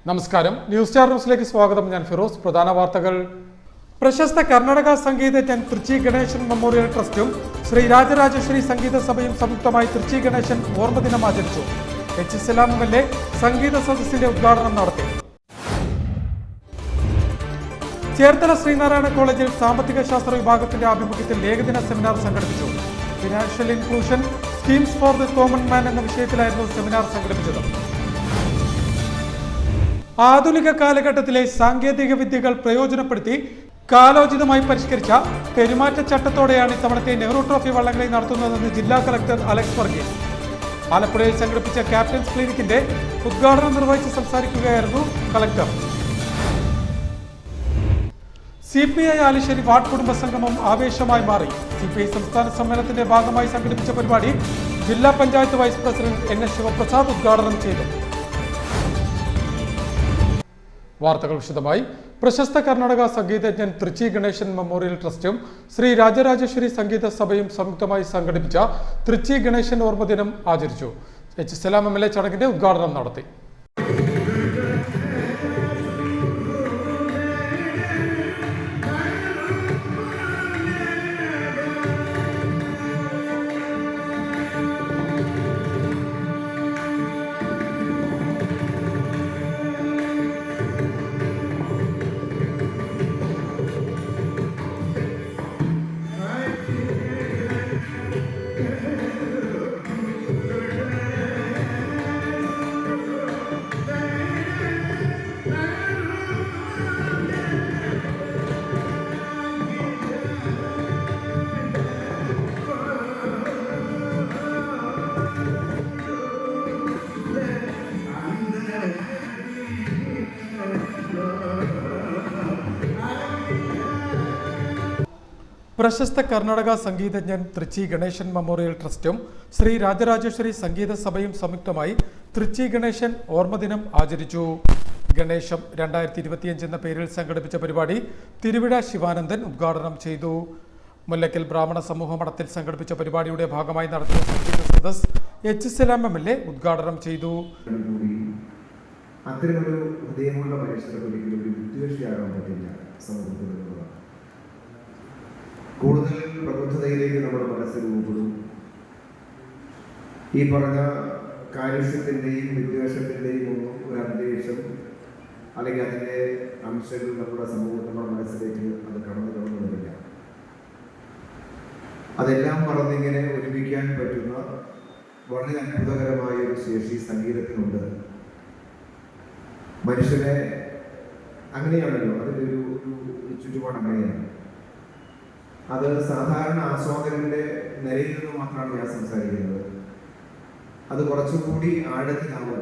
നമസ്കാരം, news star ന്യൂസിലേക്ക് സ്വാഗതം. ഞാൻ ഫിറോസ്. പ്രധാന വാർത്തകൾ. പ്രശസ്ത കർണാടക സംഗീതജ്ഞൻ തൃച്ചി ഗണേശൻ മെമ്മോറിയൽ ട്രസ്റ്റും ശ്രീ രാജരാജേശ്വരി സംഗീത സഭയും സംയുക്തമായി തൃച്ചി ഗണേശൻ ഓർമ്മദിനം ആചരിച്ചു. HSLM MLA സംഗീത സദസ്സിന്റെ ഉദ്ഘാടനം നടത്തി. ചേർത്തല ശ്രീനാരായണ കോളേജിൽ സാമ്പത്തിക ശാസ്ത്ര വിഭാഗത്തിന്റെ ആഭിമുഖ്യത്തിൽ ഏകദിന സെമിനാർ സംഘടിപ്പിച്ചു. Financial inclusion schemes for the common man എന്ന വിഷയത്തിലായിരുന്നു സെമിനാർ സംഘടിപ്പിച്ചത്. ആധുനിക കാലഘട്ടത്തിലെ സാങ്കേതിക വിദ്യകൾ പ്രയോജനപ്പെടുത്തി കാലോചിതമായി പരിഷ്കരിച്ച പെരുമാറ്റച്ചട്ടത്തോടെയാണ് ഇത്തവണത്തെ നെഹ്റു ട്രോഫി വള്ളംകളി നടത്തുന്നതെന്ന് ജില്ലാ കളക്ടർ അലക്സ് വർഗീസ് ആലപ്പുഴയിൽ സംഘടിപ്പിച്ച ക്യാപ്റ്റൻസ് ക്ലിനിക്കിന്റെ ഉദ്ഘാടനം നിർവഹിച്ച് സംസാരിക്കുകയായിരുന്നു കളക്ടർ. CPI ആലിശ്ശേരി വാർഡ് കുടുംബസംഗമം ആവേശമായി മാറി. CPI സംസ്ഥാന സമ്മേളനത്തിന്റെ ഭാഗമായി സംഘടിപ്പിച്ച പരിപാടി ജില്ലാ panchayat vice president NS Sivaprasad ഉദ്ഘാടനം ചെയ്തു. വാർത്തകൾ വിശദമായി. പ്രശസ്ത കർണാടക സംഗീതജ്ഞൻ തൃച്ചി ഗണേശൻ മെമ്മോറിയൽ ട്രസ്റ്റും ശ്രീ രാജരാജേശ്വരി സംഗീത സഭയും സംയുക്തമായി സംഘടിപ്പിച്ച തൃച്ചി ഗണേശൻ ഓർമ്മദിനം ആചരിച്ചു. HSLM MLA ചടങ്ങിന്റെ ഉദ്ഘാടനം നടത്തി. പ്രശസ്ത കർണാടക സംഗീതജ്ഞൻ തൃച്ചി ഗണേശൻ മെമ്മോറിയൽ ട്രസ്റ്റും ശ്രീ രാജരാജേശ്വരി സംഗീത സഭയും സംയുക്തമായി തൃച്ചി ഗണേശൻ ഓർമ്മദിനം ആചരിച്ചു. ഗണേശം 2025 എന്ന പേരിൽ സംഘടിപ്പിച്ച പരിപാടി തിരുവിഴ ശിവാനന്ദൻ ഉദ്ഘാടനം ചെയ്തു. മുല്ലക്കൽ ബ്രാഹ്മണ സമൂഹ മഠത്തിൽ സംഘടിപ്പിച്ച പരിപാടിയുടെ ഭാഗമായി നടത്തിയ സംഗീത സദസ് HSLM MLA ഉദ്ഘാടനം ചെയ്തു. അത്തരമൊരു ഹൃദയമുള്ള മനുഷ്യർക്ക് ഒരിക്കലും ഒരു വിദ്വേഷിയാകാൻ പറ്റില്ല. സമൂഹത്തിൽ കൂടുതൽ പ്രബുദ്ധതയിലേക്ക് നമ്മുടെ മനസ്സ് രൂപപ്പെടും. ഈ പറഞ്ഞ കാലുഷ്യത്തിൻ്റെയും വിദ്വേഷത്തിൻ്റെയും ഒന്നും ഒരു അന്തരീക്ഷം അല്ലെങ്കിൽ അതിൻ്റെ അംശങ്ങൾ നമ്മുടെ നമ്മുടെ മനസ്സിലേക്ക് അത് കടന്നു വരില്ല. അതെല്ലാം മറന്നിങ്ങനെ ഒരുമിക്കാൻ പറ്റുന്ന വളരെ അത്ഭുതകരമായ ഒരു ശേഷി സംഗീതത്തിനുണ്ട്. മനുഷ്യനെ അങ്ങനെയാണല്ലോ, അതിൻ്റെ ഒരു ചുറ്റുപാട് അങ്ങനെയാണ്. അത് സാധാരണ ആസ്വാദകന്റെ നിലയിൽ നിന്ന് മാത്രമാണ് ഞാൻ സംസാരിക്കുന്നത്. അത് കുറച്ചുകൂടി ആഴത്തിലാവും.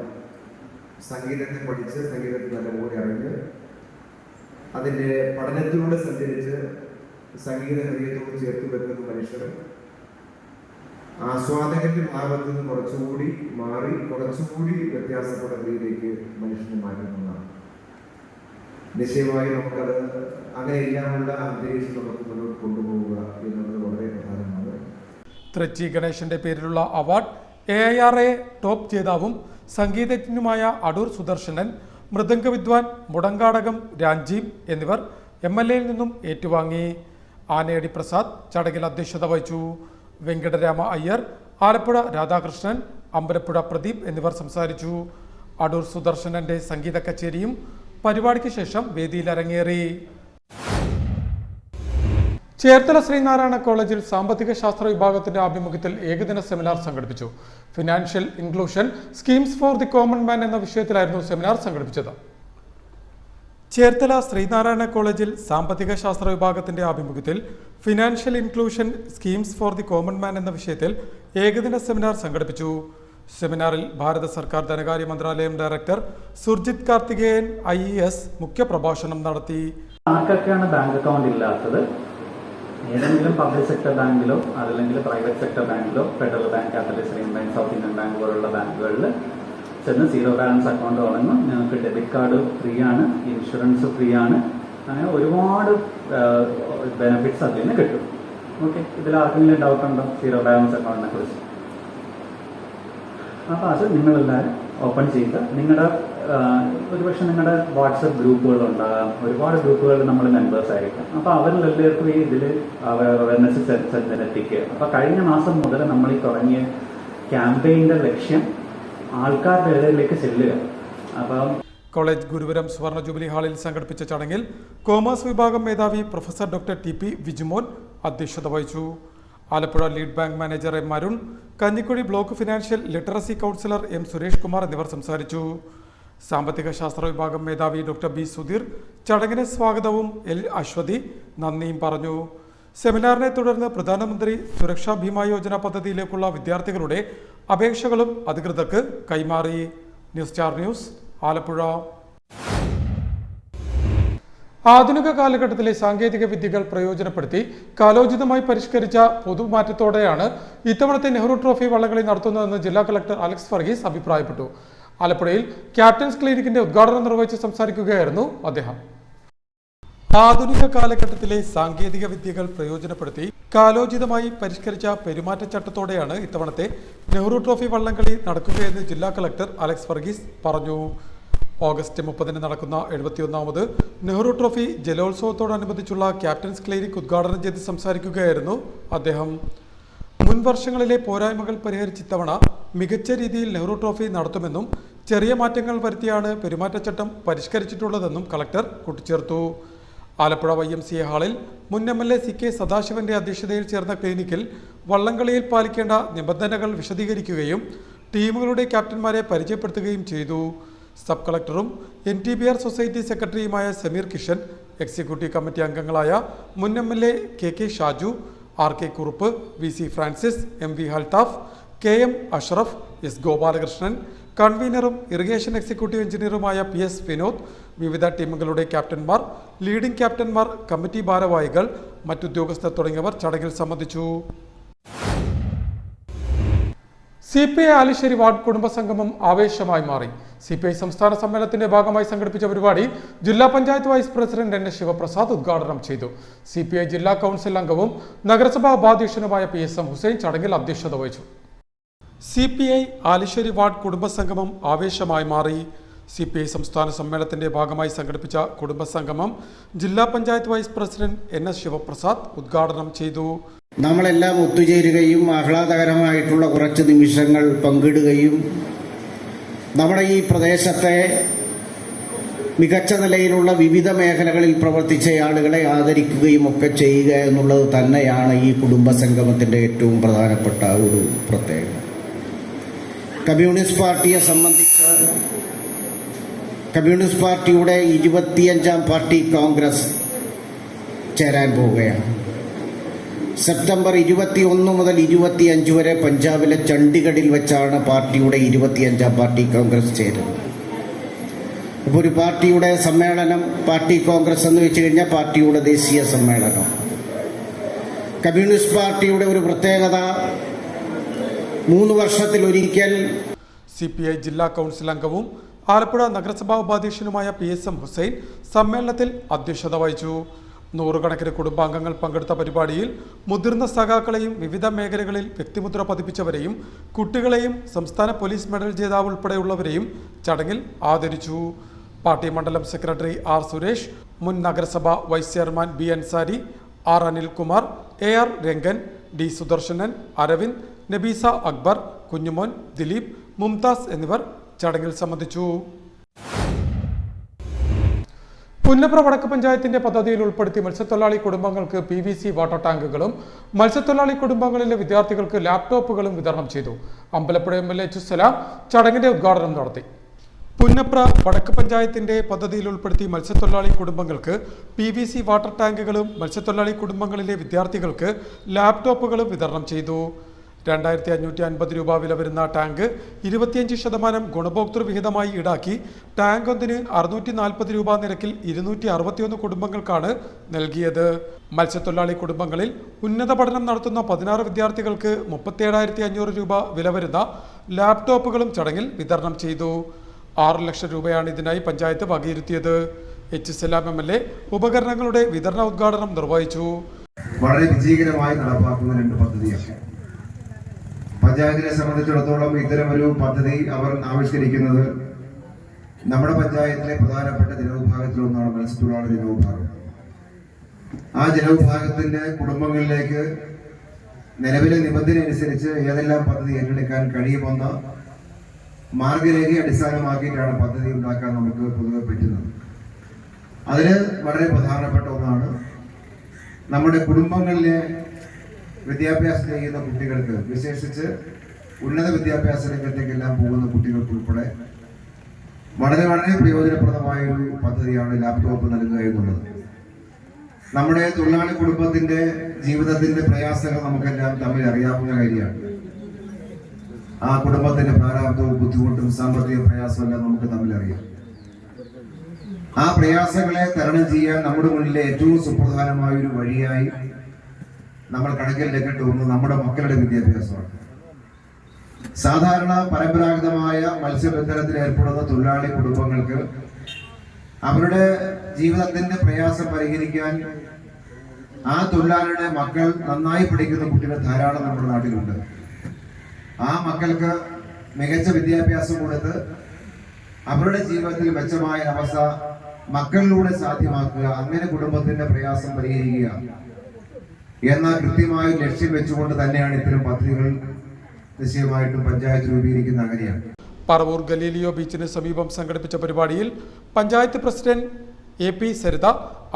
സംഗീതത്തെ പഠിച്ച് സംഗീതത്തെ നല്ലപോലെ അറിഞ്ഞ് അതിൻ്റെ പഠനത്തിലൂടെ സഞ്ചരിച്ച് സംഗീത ഹൃദയത്തോട് ചേർത്ത് വെക്കുന്ന മനുഷ്യർ ആസ്വാദകന്റെ ഭാഗത്ത് നിന്ന് കുറച്ചുകൂടി മാറി കുറച്ചുകൂടി വ്യത്യാസപ്പെടുന്നതിലേക്ക് മനുഷ്യനെ മാറ്റുന്നതാണ്. നിശ്ചയമായി നമുക്കത് അങ്ങനെയെല്ലാമുള്ള അന്തരീക്ഷം നമുക്ക് മുന്നോട്ട് കൊണ്ടുപോവുക എന്നുള്ളത് വളരെ പ്രധാനമാണ്. തൃച്ചി ഗണേശന്റെ പേരിലുള്ള അവാർഡ് AIRA ടോപ്പ് ജേതാവും സംഗീതജ്ഞനുമായ അടൂർ സുദർശനൻ, മൃദംഗ വിദ്വാൻ മുടങ്കാടകം രാജീവ് എന്നിവർ MLAയിൽ നിന്നും ഏറ്റുവാങ്ങി. ആനയടി പ്രസാദ് ചടങ്ങിൽ അധ്യക്ഷത വഹിച്ചു. വെങ്കടരാമ അയ്യർ, ആലപ്പുഴ രാധാകൃഷ്ണൻ, അമ്പലപ്പുഴ പ്രദീപ് എന്നിവർ സംസാരിച്ചു. അടൂർ സുദർശനന്റെ സംഗീത കച്ചേരിയും പരിപാടിക്ക് ശേഷം വേദിയിൽ അരങ്ങേറി. ചേർത്തല ശ്രീനാരായണ കോളേജിൽ സാമ്പത്തിക ശാസ്ത്ര വിഭാഗത്തിന്റെ ആഭിമുഖ്യത്തിൽ ഏകദിന സെമിനാർ സംഘടിപ്പിച്ചു. Financial inclusion schemes for the common man എന്ന വിഷയത്തിലായിരുന്നു സെമിനാർ സംഘടിപ്പിച്ചത്. ചേർത്തല ശ്രീനാരായണ കോളേജിൽ സാമ്പത്തിക ശാസ്ത്ര വിഭാഗത്തിന്റെ ആഭിമുഖ്യത്തിൽ financial inclusion schemes for the common man എന്ന വിഷയത്തിൽ ഏകദിന സെമിനാർ സംഘടിപ്പിച്ചു. സെമിനാറിൽ ഭാരത സർക്കാർ ധനകാര്യ മന്ത്രാലയം ഡയറക്ടർ സുർജിത് കാർത്തികേയൻ IAS മുഖ്യപ്രഭാഷണം നടത്തി. ആർക്കൊക്കെയാണ് ബാങ്ക് അക്കൗണ്ട് ഇല്ലാത്തത്, ഏതെങ്കിലും പബ്ലിക് സെക്ടർ ബാങ്കിലോ അതല്ലെങ്കിൽ പ്രൈവറ്റ് സെക്ടർ ബാങ്കിലോ ഫെഡറൽ ബാങ്ക്, കാത്തലിക് ബാങ്ക്, സൗത്ത് ഇന്ത്യൻ ബാങ്ക് പോലുള്ള ബാങ്കുകളിൽ ചെന്ന് സീറോ ബാലൻസ് അക്കൗണ്ട് തുടങ്ങും. നിങ്ങൾക്ക് ഡെബിറ്റ് കാർഡ് ഫ്രീ ആണ്, ഇൻഷുറൻസ് ഫ്രീ ആണ്, അങ്ങനെ ഒരുപാട് ബെനിഫിറ്റ്സ് അതിൽ നിന്ന് കിട്ടും. ഓക്കെ, ഇതിൽ ആർക്കെങ്കിലും ഡൗട്ട് ഉണ്ടോ സീറോ ബാലൻസ് അക്കൗണ്ടിനെ കുറിച്ച്? അപ്പോൾ അത് നിങ്ങളെല്ലാവരും ഓപ്പൺ ചെയ്ത് നിങ്ങളുടെ ഒരുപക്ഷെ നിങ്ങളുടെ വാട്സപ്പ് ഗ്രൂപ്പുകളുണ്ടാകാം, ഒരുപാട് ഗ്രൂപ്പുകളിൽ നമ്മൾ മെമ്പേഴ്സ് ആയിരിക്കും. അപ്പോൾ അവരിലെല്ലാവർക്കും ഈ ഇതിൽ അവയർനെസ് എത്തിക്കുക. അപ്പോൾ കഴിഞ്ഞ മാസം മുതൽ നമ്മൾ ഈ തുടങ്ങിയ ക്യാമ്പയിൻ്റെ ലക്ഷ്യം ആൾക്കാരുടെ ഇടയിലേക്ക് ചെല്ലുക. അപ്പം കോളേജ് ഗുരുവരം സുവർണ ജൂബിലി ഹാളിൽ സംഘടിപ്പിച്ച ചടങ്ങിൽ കോമേഴ്സ് വിഭാഗം മേധാവി professor doctor T P Vijumon അധ്യക്ഷത വഹിച്ചു. Alappuzha lead bank manager M Arun, Kanjikuzhi block financial literacy councillor M Suresh Kumar എന്നിവർ സംസാരിച്ചു. സാമ്പത്തിക ശാസ്ത്ര വിഭാഗം മേധാവി ഡോക്ടർ ബി സുധീർ ചടങ്ങിന് സ്വാഗതവും എൽ അശ്വതി നന്ദിയും പറഞ്ഞു. സെമിനാറിനെ തുടർന്ന് പ്രധാനമന്ത്രി സുരക്ഷാ ഭീമാ യോജന പദ്ധതിയിലേക്കുള്ള വിദ്യാർത്ഥികളുടെ അപേക്ഷകളും അധികൃതർക്ക് കൈമാറി. News star news, Alappuzha. ആധുനിക കാലഘട്ടത്തിലെ സാങ്കേതിക വിദ്യകൾ പ്രയോജനപ്പെടുത്തി കാലോചിതമായി പരിഷ്കരിച്ച പൊതുമാറ്റത്തോടെയാണ് ഇത്തവണത്തെ നെഹ്റു ട്രോഫി വള്ളംകളി നടത്തുന്നതെന്ന് ജില്ലാ കളക്ടർ അലക്സ് വർഗീസ് അഭിപ്രായപ്പെട്ടു. ആലപ്പുഴയിൽ ക്യാപ്റ്റൻസ് ക്ലിനിക്കിന്റെ ഉദ്ഘാടനം നിർവഹിച്ച് സംസാരിക്കുകയായിരുന്നു അദ്ദേഹം. ആധുനിക കാലഘട്ടത്തിലെ സാങ്കേതിക വിദ്യകൾ പ്രയോജനപ്പെടുത്തി കാലോചിതമായി പരിഷ്കരിച്ച പെരുമാറ്റച്ചട്ടത്തോടെയാണ് ഇത്തവണത്തെ നെഹ്റു ട്രോഫി വള്ളംകളി നടക്കുകയെന്ന് ജില്ലാ കളക്ടർ അലക്സ് വർഗീസ് പറഞ്ഞു. ഓഗസ്റ്റ് 30 നടക്കുന്ന 71ാമത് നെഹ്റു ട്രോഫി ജലോത്സവത്തോടനുബന്ധിച്ചുള്ള ക്യാപ്റ്റൻസ് ക്ലിനിക് ഉദ്ഘാടനം ചെയ്ത് സംസാരിക്കുകയായിരുന്നു അദ്ദേഹം. മുൻ വർഷങ്ങളിലെ പോരായ്മകൾ പരിഹരിച്ച് ഇത്തവണ മികച്ച രീതിയിൽ നെഹ്റു ട്രോഫി നടത്തുമെന്നും ചെറിയ മാറ്റങ്ങൾ വരുത്തിയാണ് പെരുമാറ്റച്ചട്ടം പരിഷ്കരിച്ചിട്ടുള്ളതെന്നും കളക്ടർ കൂട്ടിച്ചേർത്തു. ആലപ്പുഴ YMCA ഹാളിൽ മുൻ MLA CK സദാശിവന്റെ അധ്യക്ഷതയിൽ ചേർന്ന ക്ലിനിക്കിൽ വള്ളംകളിയിൽ പാലിക്കേണ്ട നിബന്ധനകൾ വിശദീകരിക്കുകയും ടീമുകളുടെ ക്യാപ്റ്റന്മാരെ പരിചയപ്പെടുത്തുകയും ചെയ്തു. സബ് കളക്ടറും NTBR സൊസൈറ്റി സെക്രട്ടറിയുമായ സമീർ കിഷൻ, എക്സിക്യൂട്ടീവ് കമ്മിറ്റി അംഗങ്ങളായ മുൻ MLA KK Shaju, RK Kurup, VC Francis, MV Halthaf, KM Ashraf, S Gopalakrishnan, കൺവീനറും ഇറിഗേഷൻ എക്സിക്യൂട്ടീവ് എഞ്ചിനീയറുമായ PS വിനോദ്, വിവിധ ടീമുകളുടെ ക്യാപ്റ്റന്മാർ, ലീഡിംഗ് ക്യാപ്റ്റന്മാർ, കമ്മിറ്റി ഭാരവാഹികൾ, മറ്റുദ്യോഗസ്ഥർ തുടങ്ങിയവർ ചടങ്ങിൽ സംബന്ധിച്ചു. CPI ആലിശ്ശേരി വാർഡ് കുടുംബസംഗമം ആവേശമായി മാറി. CPI സംസ്ഥാന സമ്മേളനത്തിന്റെ ഭാഗമായി സംഘടിപ്പിച്ച പരിപാടി ജില്ലാ panchayat vice president NS Sivaprasad ഉദ്ഘാടനം ചെയ്തു. CPI ജില്ലാ കൗൺസിൽ അംഗവും നഗരസഭാ ഉപാധ്യക്ഷനുമായ PSM ഹുസൈൻ ചടങ്ങിൽ അധ്യക്ഷത വഹിച്ചു. CPI ആലിശ്ശേരി വാർഡ് കുടുംബസംഗമം ആവേശമായി മാറി. CPI സംസ്ഥാന സമ്മേളനത്തിന്റെ ഭാഗമായി സംഘടിപ്പിച്ച കുടുംബസംഗമം ജില്ലാ panchayat vice president NS Sivaprasad ഉദ്ഘാടനം ചെയ്തു. നമ്മളെല്ലാം ഒത്തുചേരുകയും ആഹ്ലാദകരമായിട്ടുള്ള കുറച്ച് നിമിഷങ്ങൾ പങ്കിടുകയും നമ്മുടെ ഈ പ്രദേശത്തെ മികച്ച നിലയിലുള്ള വിവിധ മേഖലകളിൽ പ്രവർത്തിച്ച ആളുകളെ ആദരിക്കുകയും ഒക്കെ ചെയ്യുക എന്നുള്ളത് തന്നെയാണ് ഈ കുടുംബസംഗമത്തിന്റെ ഏറ്റവും പ്രധാനപ്പെട്ട ഒരു പ്രത്യേകത. കമ്മ്യൂണിസ്റ്റ് പാർട്ടിയെ സംബന്ധിച്ച് കമ്മ്യൂണിസ്റ്റ് പാർട്ടിയുടെ 25ാം പാർട്ടി കോൺഗ്രസ് ചേരാൻ പോവുകയാണ്. സെപ്റ്റംബർ 21 മുതൽ 25 വരെ പഞ്ചാബിലെ ചണ്ഡീഗഡിൽ വെച്ചാണ് പാർട്ടിയുടെ 25ാം പാർട്ടി കോൺഗ്രസ് ചേരുന്നത്. അപ്പോൾ ഒരു പാർട്ടിയുടെ സമ്മേളനം, പാർട്ടി കോൺഗ്രസ് എന്ന് വെച്ച് കഴിഞ്ഞാൽ പാർട്ടിയുടെ ദേശീയ സമ്മേളനം. കമ്മ്യൂണിസ്റ്റ് പാർട്ടിയുടെ ഒരു പ്രത്യേകത 3 വർഷത്തിലൊരിക്കൽ CPI ജില്ലാ കൗൺസിൽ അംഗവും ആലപ്പുഴ നഗരസഭാ ഉപാധ്യക്ഷനുമായ PSM ഹുസൈൻ സമ്മേളനത്തിൽ അധ്യക്ഷത വഹിച്ചു. 100 കണക്കിന് കുടുംബാംഗങ്ങൾ പങ്കെടുത്ത പരിപാടിയിൽ മുതിർന്ന സഖാക്കളെയും വിവിധ മേഖലകളിൽ വ്യക്തിമുദ്ര പതിപ്പിച്ചവരെയും കുട്ടികളെയും സംസ്ഥാന പോലീസ് മെഡൽ ജേതാവ് ഉൾപ്പെടെയുള്ളവരെയും ചടങ്ങിൽ ആദരിച്ചു. പാർട്ടി മണ്ഡലം സെക്രട്ടറി R സുരേഷ്, മുൻ നഗരസഭ vice chairman B Ansari, R Anilkumar, AR Rangan, D Sudarsanan, Aravind, Nabeesa Akbar, Kunjumon, Dileep, Mumtaz എന്നിവർ ചടങ്ങിൽ സംബന്ധിച്ചു. പുന്നപ്ര വടക്ക് പഞ്ചായത്തിന്റെ പദ്ധതിയിൽ ഉൾപ്പെടുത്തി മത്സ്യത്തൊഴിലാളി കുടുംബങ്ങൾക്ക് PVC വാട്ടർ ടാങ്കുകളും മത്സ്യത്തൊഴിലാളി കുടുംബങ്ങളിലെ വിദ്യാർത്ഥികൾക്ക് ലാപ്ടോപ്പുകളും വിതരണം ചെയ്തു. അമ്പലപ്പുഴ MLA ചുസല ചടങ്ങിന്റെ ഉദ്ഘാടനം നടത്തി. പുന്നപ്ര വടക്ക് പഞ്ചായത്തിന്റെ പദ്ധതിയിൽ ഉൾപ്പെടുത്തി മത്സ്യത്തൊഴിലാളി കുടുംബങ്ങൾക്ക് PVC വാട്ടർ ടാങ്കുകളും മത്സ്യത്തൊഴിലാളി കുടുംബങ്ങളിലെ വിദ്യാർത്ഥികൾക്ക് ലാപ്ടോപ്പുകളും വിതരണം ചെയ്തു. 2550 രൂപ വില വരുന്ന ടാങ്ക് 25% ഗുണഭോക്തൃ വിഹിതമായി ഈടാക്കി ടാങ്ക് ഒന്നിന് 640 രൂപ നിരക്കിൽ 261 കുടുംബങ്ങൾക്കാണ് നൽകിയത്. മത്സ്യത്തൊഴിലാളി കുടുംബങ്ങളിൽ ഉന്നത പഠനം നടത്തുന്ന 16 വിദ്യാർത്ഥികൾക്ക് 37,500 രൂപ വില വരുന്ന ലാപ്ടോപ്പുകളും ചടങ്ങിൽ വിതരണം ചെയ്തു. 6 ലക്ഷം രൂപയാണ് ഇതിനായി പഞ്ചായത്ത് വകയിരുത്തിയത്. H സലാം MLA ഉപകരണങ്ങളുടെ വിതരണ ഉദ്ഘാടനം നിർവഹിച്ചു. വളരെ വിജയകരമായി നടപ്പാക്കുന്ന 2 പദ്ധതിയാണ്. പഞ്ചായത്തിനെ സംബന്ധിച്ചിടത്തോളം ഇത്തരം ഒരു പദ്ധതി അവർ ആവിഷ്കരിക്കുന്നത് നമ്മുടെ പഞ്ചായത്തിലെ പ്രധാനപ്പെട്ട ജനവിഭാഗത്തിലൊന്നാണ് മത്സ്യത്തൊഴിലാളി ജനവിഭാഗം. ആ ജനവിഭാഗത്തിന്റെ കുടുംബങ്ങളിലേക്ക് നിലവിലെ നിബന്ധന അനുസരിച്ച് ഏതെല്ലാം പദ്ധതി ഏറ്റെടുക്കാൻ കഴിയുമെന്ന മാർഗരേഖയെ അടിസ്ഥാനമാക്കിയിട്ടാണ് പദ്ധതി ഉണ്ടാക്കാൻ നമുക്ക് പൊതുവെ പറ്റുന്നത്. അതിന് വളരെ പ്രധാനപ്പെട്ട ഒന്നാണ് നമ്മുടെ കുടുംബങ്ങളിലെ വിദ്യാഭ്യാസം ചെയ്യുന്ന കുട്ടികൾക്ക്, വിശേഷിച്ച് ഉന്നത വിദ്യാഭ്യാസ രംഗത്തേക്കെല്ലാം പോകുന്ന കുട്ടികൾക്ക് ഉൾപ്പെടെ വളരെ വളരെ പ്രയോജനപ്രദമായ ഒരു പദ്ധതിയാണ് ലാപ്ടോപ്പ് നൽകുക എന്നുള്ളത്. നമ്മുടെ തൊഴിലാളി കുടുംബത്തിന്റെ ജീവിതത്തിന്റെ പ്രയാസങ്ങൾ നമുക്കെല്ലാം തമ്മിൽ അറിയാവുന്ന കാര്യമാണ്. ആ കുടുംബത്തിന്റെ പ്രാരാബ്ദവും ബുദ്ധിമുട്ടും സാമ്പത്തിക പ്രയാസവും എല്ലാം നമുക്ക് തമ്മിൽ അറിയാം. ആ പ്രയാസങ്ങളെ തരണം ചെയ്യാൻ നമ്മുടെ മുന്നിലെ ഏറ്റവും സുപ്രധാനമായ ഒരു വഴിയായി നമ്മൾ കണക്കിലെടുക്കേണ്ട നമ്മുടെ മക്കളുടെ വിദ്യാഭ്യാസമാണ്. സാധാരണ പരമ്പരാഗതമായ മത്സ്യബന്ധനത്തിൽ ഏർപ്പെടുന്ന തൊഴിലാളി കുടുംബങ്ങൾക്ക് അവരുടെ ജീവിതത്തിന്റെ പ്രയാസം പരിഹരിക്കാൻ ആ തൊഴിലാളിയുടെ മക്കൾ നന്നായി പഠിക്കുന്ന കുട്ടികൾ ധാരാളം നമ്മുടെ നാട്ടിലുണ്ട്. ആ മക്കൾക്ക് മികച്ച വിദ്യാഭ്യാസം കൊടുത്ത് അവരുടെ ജീവിതത്തിൽ മെച്ചമായ അവസ്ഥ മക്കളിലൂടെ സാധ്യമാക്കുക, അങ്ങനെ കുടുംബത്തിന്റെ പ്രയാസം പരിഹരിക്കുക എന്ന കൃത്യമായ ലക്ഷ്യം വെച്ചുകൊണ്ട് തന്നെയാണ് ഇത്തരം പദ്ധതികൾ നിശ്ചയമായിട്ടും പഞ്ചായത്ത് രൂപീകരിക്കുന്ന. അങ്ങനെയാണ് പറവൂർ ഗലീലിയോ ബീച്ചിന് സമീപം സംഘടിപ്പിച്ച പരിപാടിയിൽ പഞ്ചായത്ത് പ്രസിഡന്റ് AP സരിത,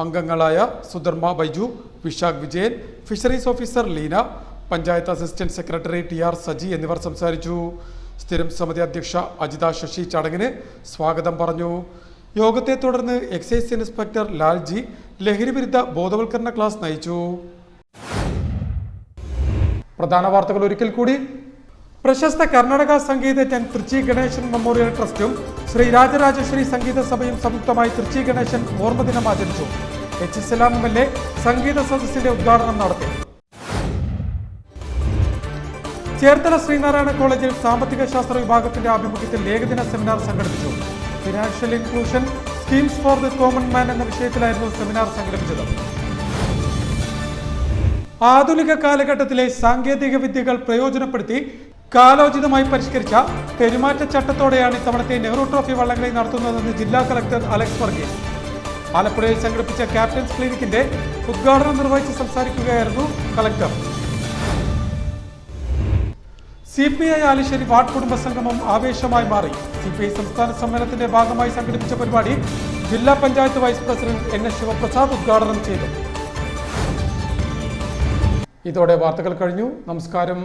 അംഗങ്ങളായ Sudharma Baiju, Vishakh Vijayan, fisheries officer Leena, panchayat assistant secretary TR Saji എന്നിവർ സംസാരിച്ചു. സ്ഥിരം സമിതി അധ്യക്ഷ അജിത ശശി ചടങ്ങിന് സ്വാഗതം പറഞ്ഞു. യോഗത്തെ തുടർന്ന് എക്സൈസ് ഇൻസ്പെക്ടർ ലാൽജി ലഹരിവിരുദ്ധ ബോധവൽക്കരണ ക്ലാസ് നയിച്ചു. പ്രധാന വാർത്തകൾ ഒരിക്കൽ കൂടി. പ്രശസ്ത കർണാടക സംഗീതജ്ഞൻ തൃച്ചി ഗണേശൻ മെമ്മോറിയൽ ട്രസ്റ്റും ശ്രീ രാജരാജേശ്വരി സംഗീത സഭയും സംയുക്തമായി തൃച്ചി ഗണേശൻ ഓർമ്മദിനം ആചരിച്ചു. H. സലാം MLA സംഗീത സദസ്സിന്റെ ഉദ്ഘാടനം നടത്തി. ചേർത്തല ശ്രീനാരായണ കോളേജിൽ സാമ്പത്തിക ശാസ്ത്ര വിഭാഗത്തിന്റെ ആഭിമുഖ്യത്തിൽ ഏകദിന സെമിനാർ സംഘടിപ്പിച്ചു. Financial inclusion, schemes for the common man എന്ന വിഷയത്തിലായിരുന്നു സെമിനാർ സംഘടിപ്പിച്ചത്. ആധുനിക കാലഘട്ടത്തിലെ സാങ്കേതിക വിദ്യകൾ പ്രയോജനപ്പെടുത്തി കാലോചിതമായി പരിഷ്കരിച്ച പെരുമാറ്റച്ചട്ടത്തോടെയാണ് ഇത്തവണത്തെ നെഹ്റു ട്രോഫി വള്ളംകളി നടത്തുന്നതെന്ന് ജില്ലാ കളക്ടർ അലക്സ് വർഗീസ്. ആലപ്പുഴയിൽ സംഘടിപ്പിച്ച ക്യാപ്റ്റൻസ് ക്ലിനിക്കിന്റെ ഉദ്ഘാടനം നിർവഹിച്ച് സംസാരിക്കുകയായിരുന്നു കളക്ടർ. CPI ആലിശ്ശേരി വാർഡ് കുടുംബസംഗമം ആവേശമായി മാറി. CPI സംസ്ഥാന സമ്മേളനത്തിന്റെ ഭാഗമായി സംഘടിപ്പിച്ച പരിപാടി ജില്ലാ panchayat vice president NS Sivaprasad ഉദ്ഘാടനം ചെയ്തു. ഇതോടെ വാർത്തകൾ കഴിഞ്ഞു. നമസ്കാരം.